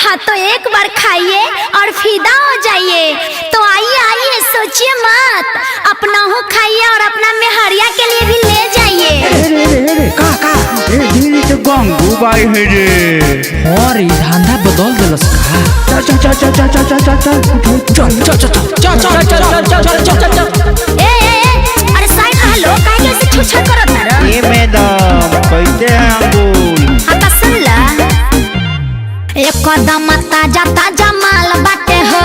हाँ तो एक बार खाइए और फिदा हो जाइए। तो आइए आइए, सोचिए मत, अपना हो खाइए और अपना मेहरिया के लिए भी ले जाइए। धीरे से गंगू बाई है रे। और ये धंधा बदल दिलस का। चल चल चल चल चल चल चल अरे साइड रह लो, काहे ऐसे छुछा करत ना रे। ये मैडम कैसे हैं अंगूर? हाँ तो सुन ला, एक कदम ताजा ताजा माल बाटे हो,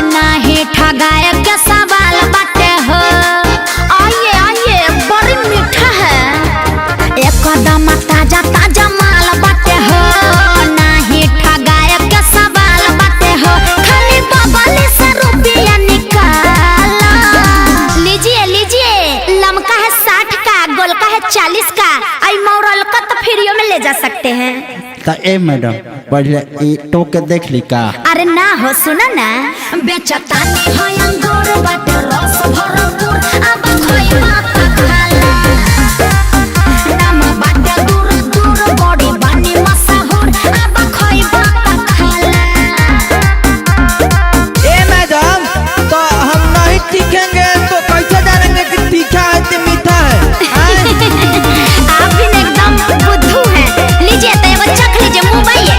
नहीं ठगाए के सवाल बाटे हो। आइए आइए, बड़ी मीठा है। एक कदम ताजा ताजा माल बाटे हो, नहीं ठगाए के सवाल बाटे हो। खाली बगल से रुपया निकाला। लीजिए लीजिए, लमका है 60 का, गोलका है 40 का, आई मोरल का तो फ्रीओ में ले जा सकते हैं। ए मैडम पहले टोक के देख ली का। अरे ना हो, सुना ना, बेचतानी है अंगूर बाटे रस भरपूर, अब खोइबा त खाला। नाम बाटे दूर दूर बड़ी बानी मशहूर, अब खोइबा त खाला। ए मैडम, तो हम नहीं तीखेंगे तो कैसे जानेंगे कि तीखा है कि मीठा है? आप भी एकदम बुद्धू हैं। लीजिए तो ये चख लीजिए, मुंह बाइए।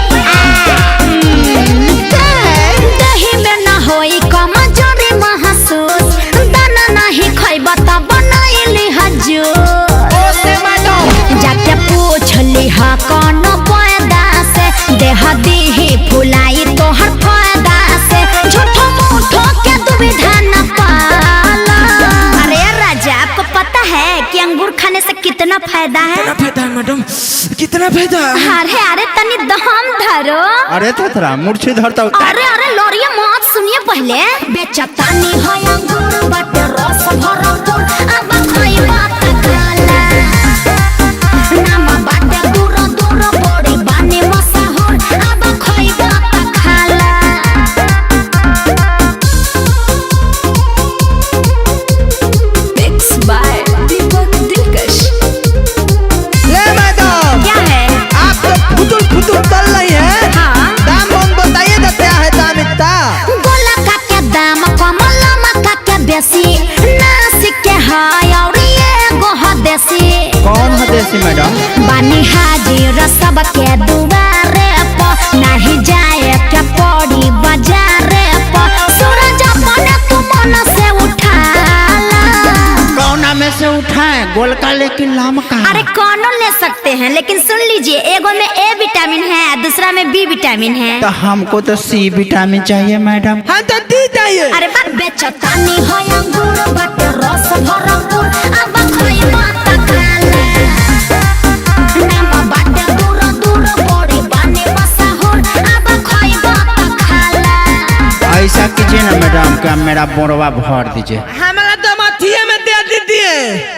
दही में ना होई कमजोरी महसूस, दाना नहीं खइबा त बनाइली हजूर। जाके पूछ लिहा कौनो पैदा से, देह दीही फुलाई तोहर फायदा से, झूठो मूठो के दुविधा न पाला। अरे राजा, आपको पता है कि अंगूर खाने से कितना फायदा है? कितना फायदा है मैडम, कितना फायदा? अरे अरे तनी दम धरो। अरे थोड़ा मूर्छी धरता। अरे अरे लोरिया मत सुनिए पहले। बेचतानी है अंगूर बाटे रस भरपूर, अब खोइबा त खाला। नाम बाटे दूर दूर बड़ी बानी मशहूर, अब खोइबा त खाला। मिक्स बाय दीपक दिलकश। ले मैडम, क्या है? आप तो फुटुल चल रही है। हाँ, दाम हम बताइए तो क्या है दाम इतना? गोला का के दाम कमला मका के बेसी, नासिक के हाय और ये गोह देसी। कौन है देसी मैडम? बानी हाजिर सब के दुआरे पर, नहीं जाए के पड़ी बाजारे पर। सूरज अपने तू मन से उठाला। कौना में से उठाए, गोलका लेकिन लमका? अरे कौनो ले सकते हैं, लेकिन सुन लीजिए, एगो में ए विटामिन है, दूसरा में बी विटामिन है। तो हमको तो सी विटामिन चाहिए मैडम। हम तो दी चाहिए। अरे बात बेचतानी है अंगूर बाटे रस भरपूर, अब खोइबा त खाला। नाम बाटे दूर दूर बड़ी बानी मशहूर, अब खोइबा त खाला। ऐसा कीजिए ना मैडम, क्या मेरा बोरवा भर दीजिए। हमारा तो मथिए में दे दीजिए।